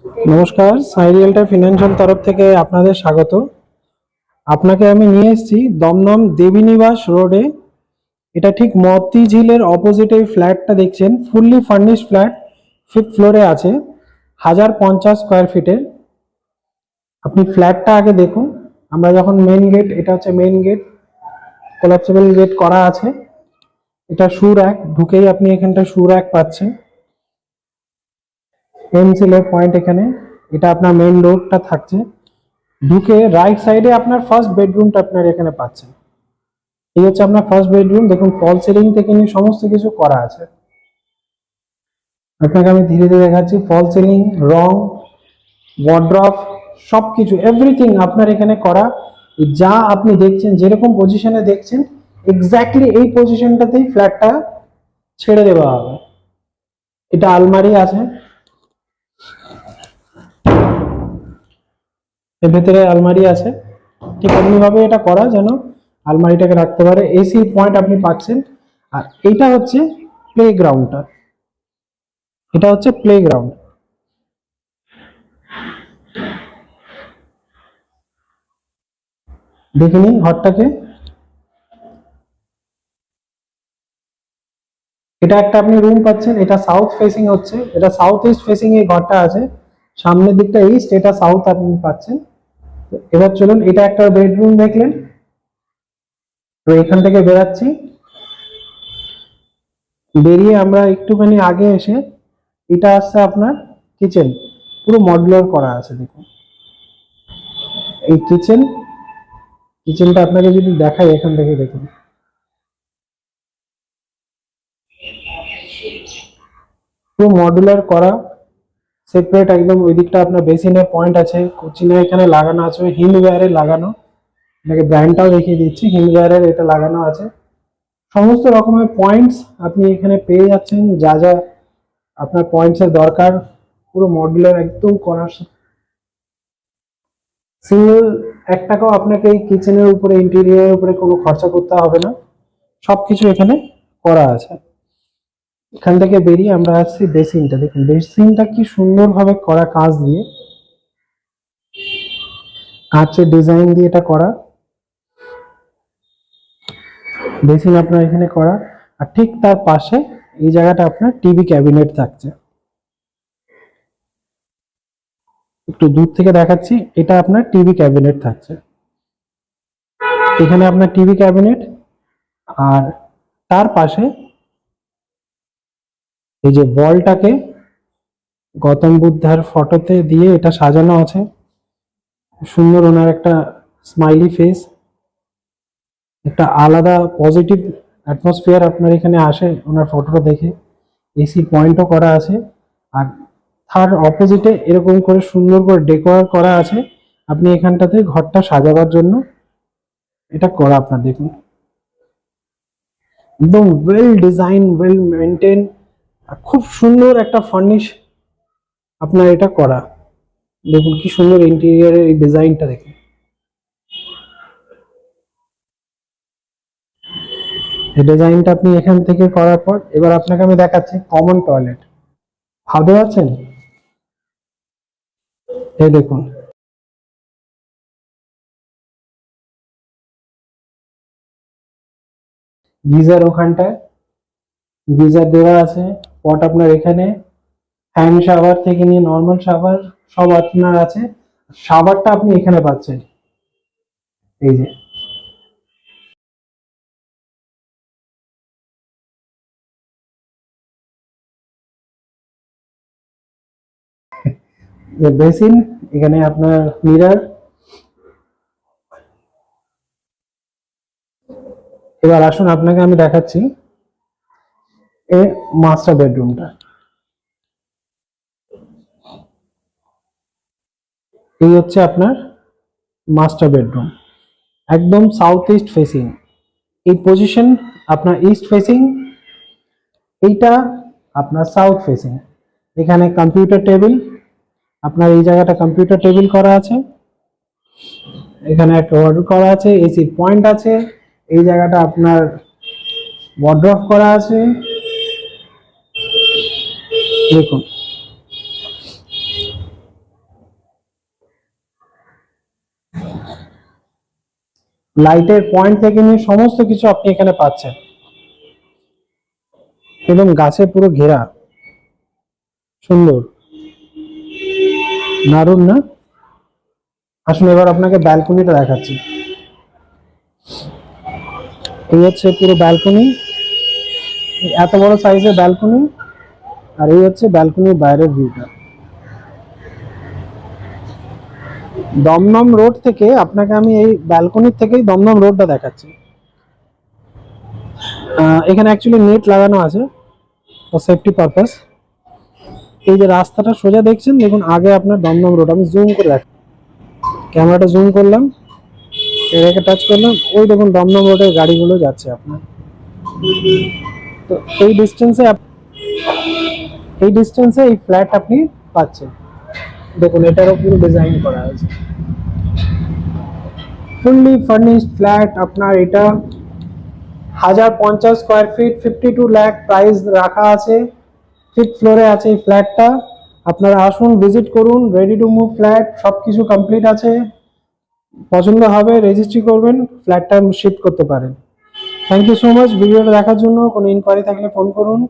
নমস্কার, সাই রিয়েলটার ফিনান্সিয়াল তরফ থেকে আপনাদের স্বাগত। আপনাকে আমি নিয়ে এসেছি দমদম দেবী নিবাস রোডে। এটা ঠিক মতি ঝিলের অপোজিটে ফ্ল্যাটটা দেখছেন, ফুললি ফার্নিশড ফ্ল্যাট, 5th ফ্লোরে আছে, 1050 স্কোয়ার ফিটের। আপনি ফ্ল্যাটটা আগে দেখুন। আমরা যখন মেন গেট, এটা হচ্ছে মেন গেট, কোলাপসেবল গেট করা আছে। এটা শু র্যাক, ঢুকেই আপনি এখানটা শু র্যাক পাচ্ছেন। এমসিলের পয়েন্ট এখানে, এটা আপনার মেইন রোডটা থাকছে। ঢুকে রাইট সাইডে আপনার ফার্স্ট বেডরুমটা আপনার এখানে পাচ্ছেন। এই হচ্ছে আপনার ফার্স্ট বেডরুম। দেখুন ফল সিলিং থেকে নিয়ে সমস্ত কিছু করা আছে। আপনাকে আমি ধীরে ধীরে দেখাচ্ছি। ফল সিলিং, রং, ওয়ার্ড্রপ, সবকিছু এভরিথিং আপনার এখানে করা। যা আপনি দেখছেন, যেরকম পজিশনে দেখছেন, এক্স্যাক্টলি এই পজিশনটাতেই ফ্ল্যাটটা ছেড়ে দেওয়া হবে। এটা আলমারি আছে, এর ভেতরে আলমারি আছে। ঠিক এমনি ভাবে এটা করা যেন আলমারিটাকে রাখতে পারে। এসি পয়েন্ট আপনি পাচ্ছেন। আর এটা হচ্ছে প্লে গ্রাউন্ডটা, এটা হচ্ছে প্লে গ্রাউন্ড। দেখে নিন ঘরটাকে। এটা একটা আপনি রুম পাচ্ছেন, এটা সাউথ ফেসিং হচ্ছে, এটা সাউথ ইস্ট ফেসিং এই ঘরটা আছে। সামনের দিকটা ইস্ট, এটা সাউথ আপনি পাচ্ছেন। এবার চলুন, এটা একটা বেডরুম দেখলেন। তো এখান থেকে বেরাচ্ছি, বেরিয়ে আমরা একটুখানি আগে এসে এটা আসছে আপনার কিচেন, পুরো মডুলার করা আছে। দেখুন এই কিচেনটা আপনাকে যদি দেখাই, এখান থেকে দেখুন পুরো মডুলার করা, সেপারেট একদম। ওই দিকটা আপনার বেসিনের পয়েন্ট আছে, কুচিনা এখানে লাগানো আছে, হিমওয়্যারে লাগানো। আপনাকে ব্র্যান্ডটাও দেখিয়ে দিচ্ছি, হিমওয়্যারের এটা লাগানো আছে। সমস্ত রকমের পয়েন্টস আপনি এখানে পেয়ে যাচ্ছেন, যা যা আপনার পয়েন্টসের দরকার। পুরো মডুলার একদম করা। সিঙ্গেল 1 টাকাও আপনাকে এই কিচেনের উপরে, ইন্টেরিয়রের উপরে কোনো খরচা করতে হবে না, সবকিছু এখানে করা আছে। এখান থেকে বেরিয়ে আমরা আসছি বেসিনটা। দেখুন বেসিনটা কি সুন্দরভাবে করা, কাঁচ দিয়ে, কাঁচের ডিজাইন দিয়ে এটা করা বেসিন আপনার এখানে করা। আর ঠিক তার পাশে এই জায়গাটা আপনার টিভি ক্যাবিনেট থাকছে। একটু দূর থেকে দেখাচ্ছি, এটা আপনার টিভি ক্যাবিনেট থাকছে। এখানে আপনার টিভি ক্যাবিনেট, আর তার পাশে এই যে বলটাকে গৌতম বুদ্ধার ফটোতে দিয়ে এটা সাজানো আছে। সুন্দর, ওনার একটা স্মাইলি ফেস, একটা আলাদা পজিটিভ অ্যাটমসফিয়ার আপনার এখানে আসে ওনার ফটোটা দেখে। এসি পয়েন্টও করা আছে। আর তার অপোজিটে এরকম করে সুন্দর করে ডেকোর করা আছে। আপনি এখানটাতে ঘরটা সাজাবার জন্য এটা করা আপনার দেখুন, একদম ওয়েল ডিজাইন, ওয়েল মেনটেন, খুব সুন্দর একটা ফার্নিশ আপনার এটা করা। দেখুন কি সুন্দর ইন্টেরিয়রের এই ডিজাইনটা দেখুন। এই ডিজাইনটা আপনি এখান থেকে করার পর এবার আপনাকে আমি দেখাচ্ছি কমন টয়লেট। ভাবতে পারছেন? এই দেখুন, গিজার ওখানটায়, গিজার দেওয়া আছে। পট আপনার এখানে, হ্যান্ড শাওয়ার থেকে নিয়ে নর্মাল শাওয়ার সব আপনার আছে। শাওয়ারটা আপনি এখানে পাচ্ছেন, এই যে বেসিন, এখানে আপনার মিরর। এবার আসুন আপনাকে আমি দেখাচ্ছি এই মাস্টার বেডরুমটা। এই হচ্ছে আপনার মাস্টার বেডরুম, একদম সাউথ ইস্ট ফেসিং। এই পজিশন আপনার ইস্ট ফেসিং, এইটা আপনার সাউথ ফেসিং। এখানে কম্পিউটার টেবিল, আপনার এই জায়গাটা কম্পিউটার টেবিল করা আছে। এখানে একটা ওয়ার্ডরোব করা আছে, এসি পয়েন্ট আছে। এই জায়গাটা আপনার ওয়ার্ডরোব করা আছে। দেখুন লাইটের পয়েন্ট থেকে নিয়ে সমস্ত কিছু আপনি এখানে পাচ্ছেন। এবং গাছে পুরো ঘেরা, সুন্দর, দারুণ না? আসুন এবার আপনাকে ব্যালকনিটা দেখাচ্ছি। এই হচ্ছে পুরো ব্যালকনি, এত বড় সাইজের ব্যালকনি। আর এই হচ্ছে ব্যালকনির বাইরের ভিউটা। দমদম রোড থেকে আপনাকে আমি এই ব্যালকনির থেকেই দমদম রোডটা দেখাচ্ছি। এখানে অ্যাকচুয়ালি নেট লাগানো আছে ফর সেফটি পারপাস। এই যে রাস্তাটা সোজা দেখছেন, দেখুন আগে আপনার দমদম রোড। আমি জুম করে দেখ, ক্যামেরাটা জুম করলাম, এটাকে টাচ করলাম, ওই দেখুন দমদম রোডের গাড়িগুলো যাচ্ছে আপনার। তো এই ডিস্টেন্সে এই ফ্ল্যাট আপনি পাচ্ছেন। দেখুন এটারও পুরো ডিজাইন করা আছে, ফুললি ফার্নিশড ফ্ল্যাট আপনার। এটা 1050 স্কোয়ার ফিট, 52 লাখ প্রাইস রাখা আছে। 5th ফ্লোরে আছে এই ফ্ল্যাটটা। আপনারা আসুন, ভিজিট করুন। রেডি টু মুভ ফ্ল্যাট, সবকিছু কমপ্লিট আছে। পছন্দ হবে রেজিস্ট্রি করবেন, ফ্ল্যাটটা শিফট করতে পারেন। থ্যাংক ইউ সো মাচ ভিডিওটা দেখার জন্য। কোনো ইনকোয়ারি থাকলে ফোন করুন।